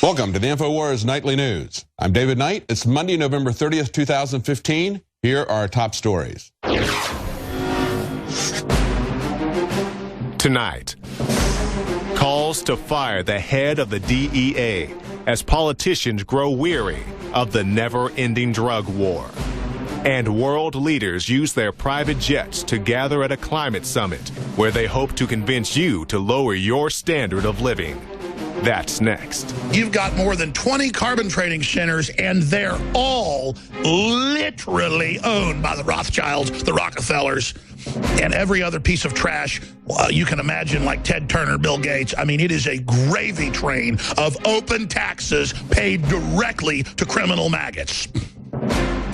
Welcome to the INFOWARS Nightly News. I'm David Knight. It's Monday, November 30th, 2015. Here are our top stories. Tonight, calls to fire the head of the DEA as politicians grow weary of the never-ending drug war. And world leaders use their private jets to gather at a climate summit where they hope to convince you to lower your standard of living. That's next. You've got more than 20 carbon trading centers, and they're all literally owned by the Rothschilds, the Rockefellers, and every other piece of trash you can imagine, like Ted Turner, Bill Gates. I mean, it is a gravy train of open taxes paid directly to criminal maggots.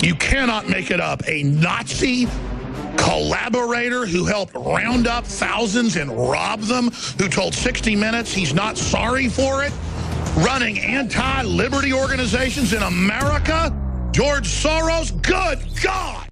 You cannot make it up. A Nazi collaborator who helped round up thousands and rob them, who told 60 Minutes he's not sorry for it, running anti-liberty organizations in America, George Soros. Good God!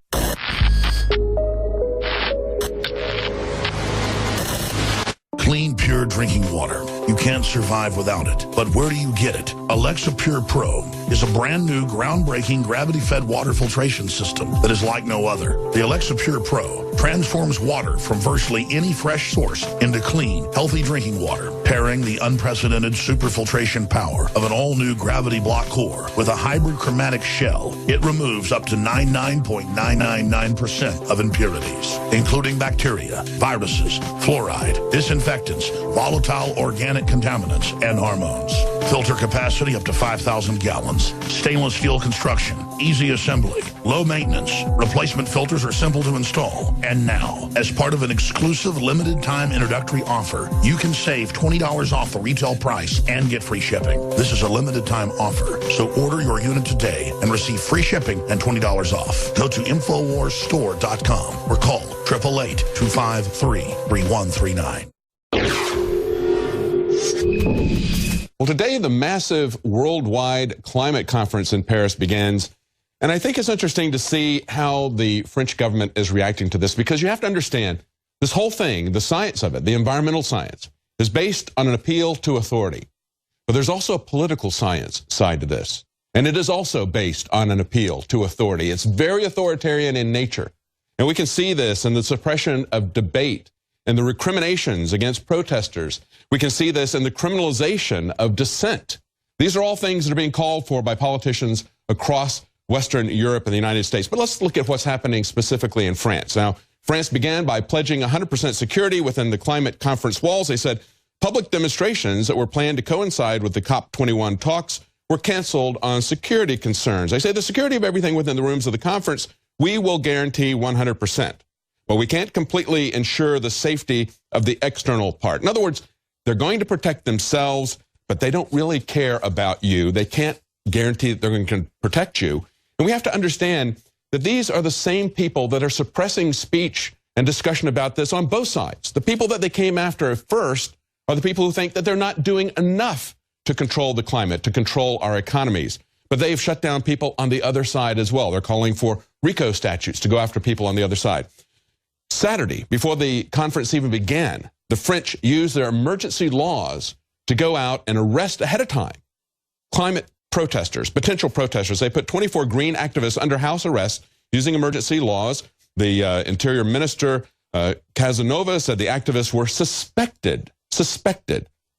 Clean, pure drinking water. You can't survive without it. But where do you get it? Alexa Pure Pro is a brand new, groundbreaking, gravity-fed water filtration system that is like no other. The Alexa Pure Pro transforms water from virtually any fresh source into clean, healthy drinking water, pairing the unprecedented superfiltration power of an all-new gravity block core with a hybrid chromatic shell. It removes up to 99.999% of impurities, including bacteria, viruses, fluoride, disinfectants, volatile organic contaminants, and hormones. Filter capacity up to 5,000 gallons. Stainless steel construction, easy assembly, low maintenance. Replacement filters are simple to install. And now, as part of an exclusive limited time introductory offer, you can save $20 off the retail price and get free shipping. This is a limited time offer, so order your unit today and receive free shipping and $20 off. Go to InfoWarsStore.com or call 888-253-3139. Well, today the massive worldwide climate conference in Paris begins, and I think it's interesting to see how the French government is reacting to this, because you have to understand this whole thing, the science of it, the environmental science, is based on an appeal to authority. But there's also a political science side to this, and it is also based on an appeal to authority. It's very authoritarian in nature, and we can see this in the suppression of debate and the recriminations against protesters. We can see this in the criminalization of dissent. These are all things that are being called for by politicians across Western Europe and the United States. But let's look at what's happening specifically in France. Now, France began by pledging 100% security within the climate conference walls. They said public demonstrations that were planned to coincide with the COP21 talks were canceled on security concerns. They say the security of everything within the rooms of the conference, we will guarantee 100%. But we can't completely ensure the safety of the external part. In other words, they're going to protect themselves, but they don't really care about you. They can't guarantee that they're going to protect you. And we have to understand that these are the same people that are suppressing speech and discussion about this on both sides. The people that they came after first are the people who think that they're not doing enough to control the climate, to control our economies. But they've shut down people on the other side as well. They're calling for RICO statutes to go after people on the other side. Saturday, before the conference even began, the French used their emergency laws to go out and arrest ahead of time climate protesters, potential protesters. They put 24 green activists under house arrest using emergency laws. The Interior Minister, Casanova, said the activists were suspected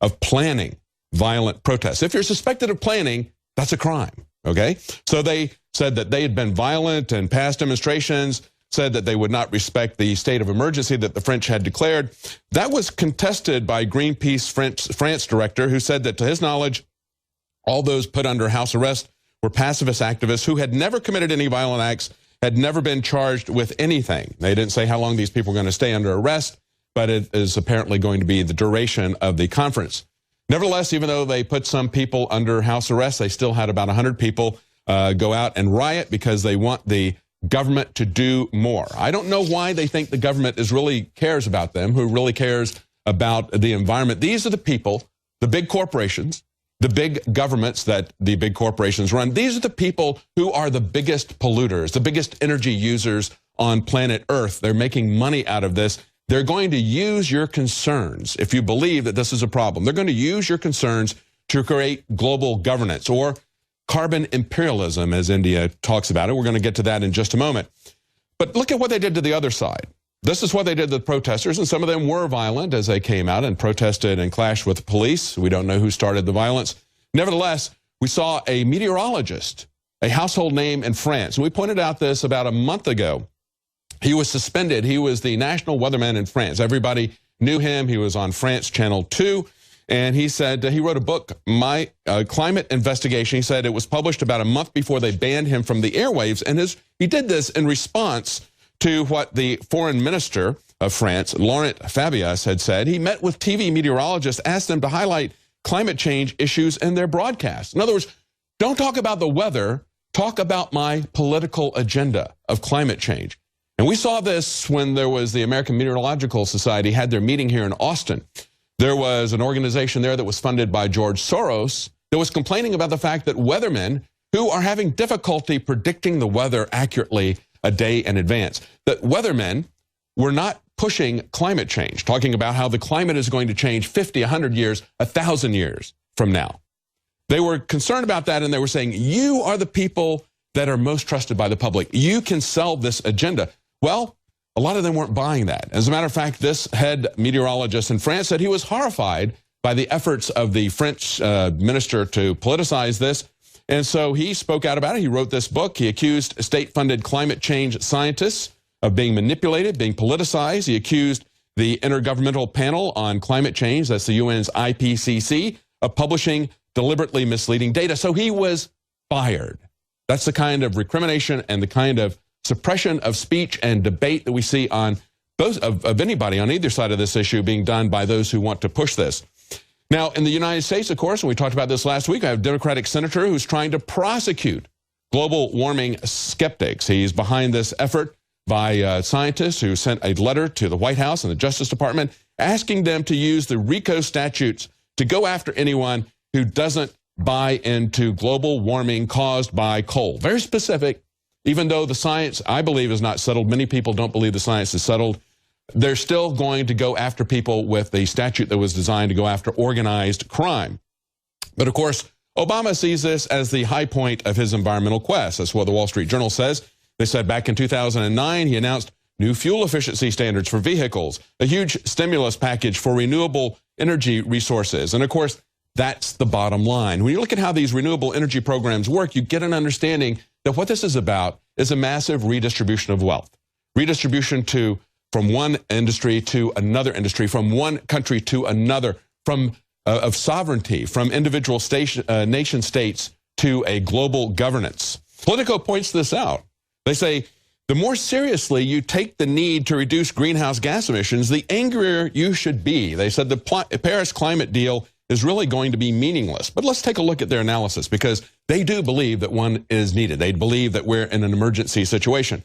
of planning violent protests. If you're suspected of planning, that's a crime, okay? So they said that they had been violent in past demonstrations, said that they would not respect the state of emergency that the French had declared. That was contested by Greenpeace France director, who said that to his knowledge, all those put under house arrest were pacifist activists who had never committed any violent acts, had never been charged with anything. They didn't say how long these people were going to stay under arrest, but it is apparently going to be the duration of the conference. Nevertheless, even though they put some people under house arrest, they still had about 100 people go out and riot because they want the government to do more. I don't know why they think the government really cares about them, who really cares about the environment. These are the people, the big corporations, the big governments that the big corporations run. These are the people who are the biggest polluters, the biggest energy users on planet Earth. They're making money out of this. They're going to use your concerns, if you believe that this is a problem, they're going to use your concerns to create global governance, or carbon imperialism, as India talks about it. We're going to get to that in just a moment. But look at what they did to the other side. This is what they did to the protesters, and some of them were violent as they came out and protested and clashed with the police. We don't know who started the violence. Nevertheless, we saw a meteorologist, a household name in France. We pointed out this about a month ago. He was suspended. He was the national weatherman in France. Everybody knew him. He was on France Channel 2. And he said he wrote a book, My Climate Investigation. He said it was published about a month before they banned him from the airwaves. And he did this in response to what the foreign minister of France, Laurent Fabius, had said. He met with TV meteorologists, asked them to highlight climate change issues in their broadcasts. In other words, don't talk about the weather, talk about my political agenda of climate change. And we saw this when there was the American Meteorological Society had their meeting here in Austin. There was an organization there that was funded by George Soros that was complaining about the fact that weathermen who are having difficulty predicting the weather accurately a day in advance, that weathermen were not pushing climate change, talking about how the climate is going to change 50, 100 years, 1,000 years from now. They were concerned about that, and they were saying, you are the people that are most trusted by the public. You can sell this agenda. Well, a lot of them weren't buying that. As a matter of fact, this head meteorologist in France said he was horrified by the efforts of the French minister to politicize this. And so he spoke out about it. He wrote this book. He accused state-funded climate change scientists of being manipulated, being politicized. He accused the Intergovernmental Panel on Climate Change, that's the UN's IPCC, of publishing deliberately misleading data. So he was fired. That's the kind of recrimination and the kind of suppression of speech and debate that we see on those of anybody on either side of this issue being done by those who want to push this. Now, in the United States, of course, and we talked about this last week, I have a Democratic senator who's trying to prosecute global warming skeptics. He's behind this effort by scientists who sent a letter to the White House and the Justice Department asking them to use the RICO statutes to go after anyone who doesn't buy into global warming caused by coal. Very specific, even though the science, I believe, is not settled. Many people don't believe the science is settled. They're still going to go after people with a statute that was designed to go after organized crime. But of course, Obama sees this as the high point of his environmental quest. That's what the Wall Street Journal says. They said back in 2009, he announced new fuel efficiency standards for vehicles, a huge stimulus package for renewable energy resources. And of course, that's the bottom line. When you look at how these renewable energy programs work, you get an understanding that what this is about is a massive redistribution of wealth. Redistribution from one industry to another industry, from one country to another, of sovereignty, from individual nation states to a global governance. Politico points this out. They say, the more seriously you take the need to reduce greenhouse gas emissions, the angrier you should be. They said the Paris climate deal is really going to be meaningless. But let's take a look at their analysis, because they do believe that one is needed. They believe that we're in an emergency situation.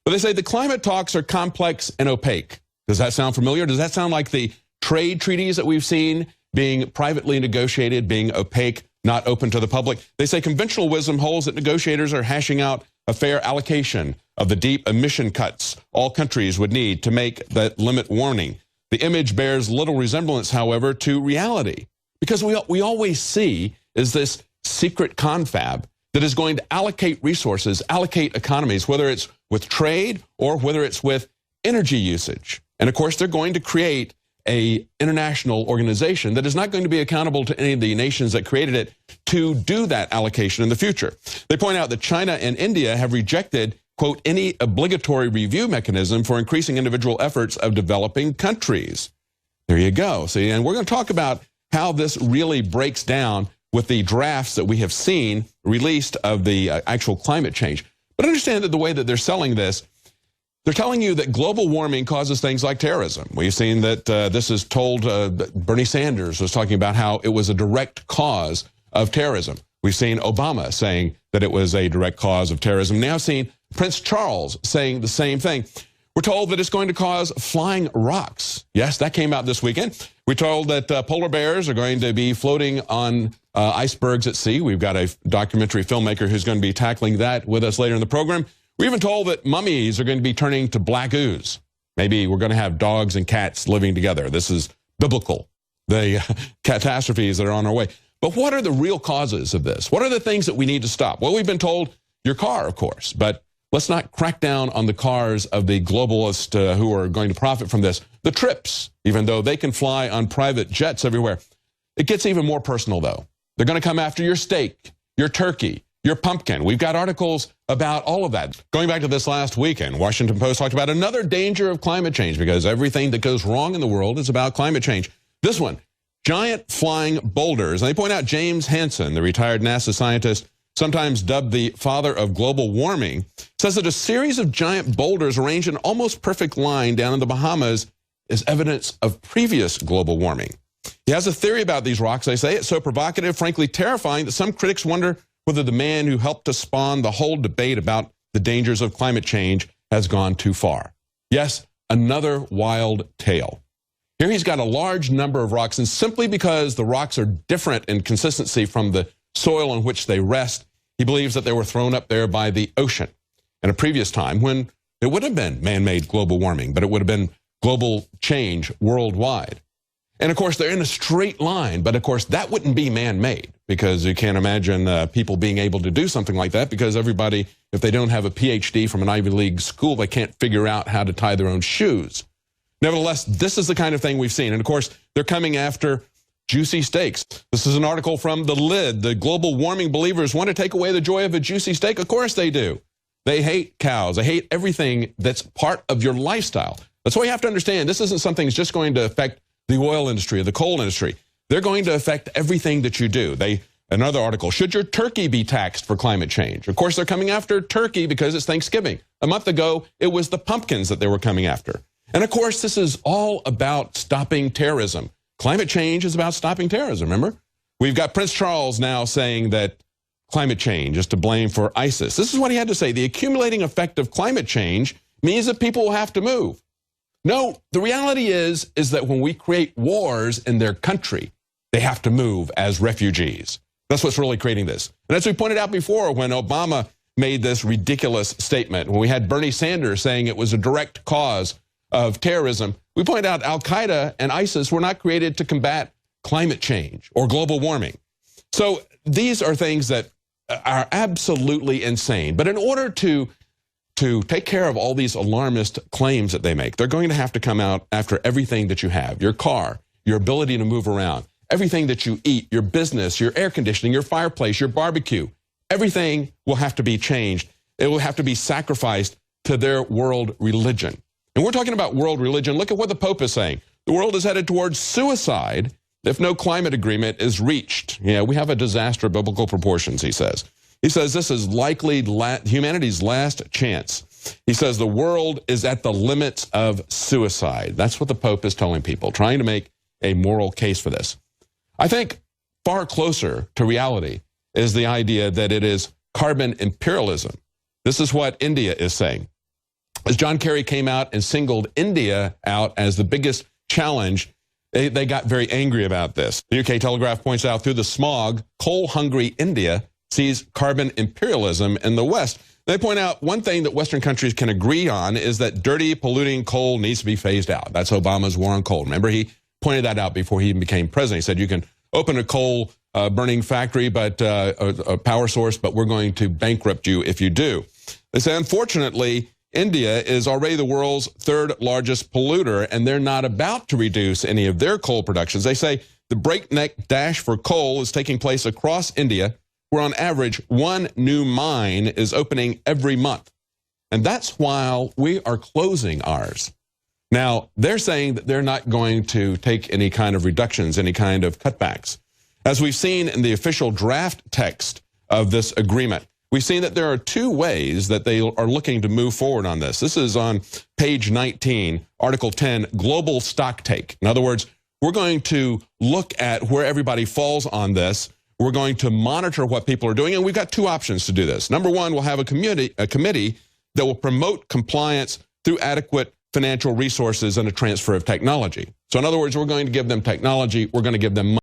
But they say the climate talks are complex and opaque. Does that sound familiar? Does that sound like the trade treaties that we've seen being privately negotiated, being opaque, not open to the public? They say conventional wisdom holds that negotiators are hashing out a fair allocation of the deep emission cuts all countries would need to make that limit warning. The image bears little resemblance, however, to reality, because we always see is this secret confab that is going to allocate resources, allocate economies, whether it's with trade or whether it's with energy usage. And of course, they're going to create an international organization that is not going to be accountable to any of the nations that created it to do that allocation in the future. They point out that China and India have rejected, quote, any obligatory review mechanism for increasing individual efforts of developing countries. There you go. See, and we're going to talk about how this really breaks down with the drafts that we have seen released of the actual climate change. But understand that the way that they're selling this, they're telling you that global warming causes things like terrorism. We've seen that this is told, Bernie Sanders was talking about how it was a direct cause of terrorism. We've seen Obama saying that it was a direct cause of terrorism. Now seen Prince Charles saying the same thing. We're told that it's going to cause flying rocks. Yes, that came out this weekend. We're told that polar bears are going to be floating on icebergs at sea. We've got a documentary filmmaker who's going to be tackling that with us later in the program. We're even told that mummies are going to be turning to black ooze. Maybe we're going to have dogs and cats living together. This is biblical, the catastrophes that are on our way. But what are the real causes of this? What are the things that we need to stop? Well, we've been told your car, of course, but let's not crack down on the cars of the globalists who are going to profit from this. The trips, even though they can fly on private jets everywhere. It gets even more personal, though. They're going to come after your steak, your turkey, your pumpkin. We've got articles about all of that. Going back to this last weekend, Washington Post talked about another danger of climate change because everything that goes wrong in the world is about climate change. This one, giant flying boulders. And they point out James Hansen, the retired NASA scientist, sometimes dubbed the father of global warming, says that a series of giant boulders arranged in almost perfect line down in the Bahamas is evidence of previous global warming. He has a theory about these rocks. They say it's so provocative, frankly terrifying, that some critics wonder whether the man who helped to spawn the whole debate about the dangers of climate change has gone too far. Yes, another wild tale. Here he's got a large number of rocks, and simply because the rocks are different in consistency from the soil on which they rest, he believes that they were thrown up there by the ocean in a previous time when it would have been man-made global warming, but it would have been global change worldwide. And of course, they're in a straight line, but of course, that wouldn't be man-made because you can't imagine people being able to do something like that because everybody, if they don't have a PhD from an Ivy League school, they can't figure out how to tie their own shoes. Nevertheless, this is the kind of thing we've seen. And of course, they're coming after juicy steaks. This is an article from The Lid. The global warming believers want to take away the joy of a juicy steak. Of course they do. They hate cows. They hate everything that's part of your lifestyle. That's why you have to understand this isn't something that's just going to affect the oil industry or the coal industry. They're going to affect everything that you do. Another article, should your turkey be taxed for climate change? Of course, they're coming after turkey because it's Thanksgiving. A month ago, it was the pumpkins that they were coming after. And of course, this is all about stopping terrorism. Climate change is about stopping terrorism, remember? We've got Prince Charles now saying that climate change is to blame for ISIS. This is what he had to say. The accumulating effect of climate change means that people will have to move. No, the reality is that when we create wars in their country, they have to move as refugees. That's what's really creating this. And as we pointed out before, when Obama made this ridiculous statement, when we had Bernie Sanders saying it was a direct cause of terrorism, we point out Al-Qaeda and ISIS were not created to combat climate change or global warming. So these are things that are absolutely insane. But in order to take care of all these alarmist claims that they make, they're going to have to come out after everything that you have, your car, your ability to move around, everything that you eat, your business, your air conditioning, your fireplace, your barbecue. Everything will have to be changed. It will have to be sacrificed to their world religion. And we're talking about world religion. Look at what the Pope is saying. The world is headed towards suicide if no climate agreement is reached. Yeah, we have a disaster of biblical proportions, he says. He says this is likely humanity's last chance. He says the world is at the limits of suicide. That's what the Pope is telling people, trying to make a moral case for this. I think far closer to reality is the idea that it is carbon imperialism. This is what India is saying. As John Kerry came out and singled India out as the biggest challenge, they got very angry about this. The UK Telegraph points out through the smog, coal-hungry India sees carbon imperialism in the West. They point out one thing that Western countries can agree on is that dirty, polluting coal needs to be phased out. That's Obama's war on coal. Remember, he pointed that out before he even became president. He said you can open a coal burning factory, but a power source, but we're going to bankrupt you if you do. They say, unfortunately, India is already the world's third largest polluter, and they're not about to reduce any of their coal productions. They say the breakneck dash for coal is taking place across India, where on average, one new mine is opening every month. And that's while we are closing ours. Now, they're saying that they're not going to take any kind of reductions, any kind of cutbacks. As we've seen in the official draft text of this agreement, we've seen that there are two ways that they are looking to move forward on this. This is on page 19, Article 10, Global Stock Take. In other words, we're going to look at where everybody falls on this. We're going to monitor what people are doing, and we've got two options to do this. Number one, we'll have a committee that will promote compliance through adequate financial resources and a transfer of technology. So in other words, we're going to give them technology, we're going to give them money.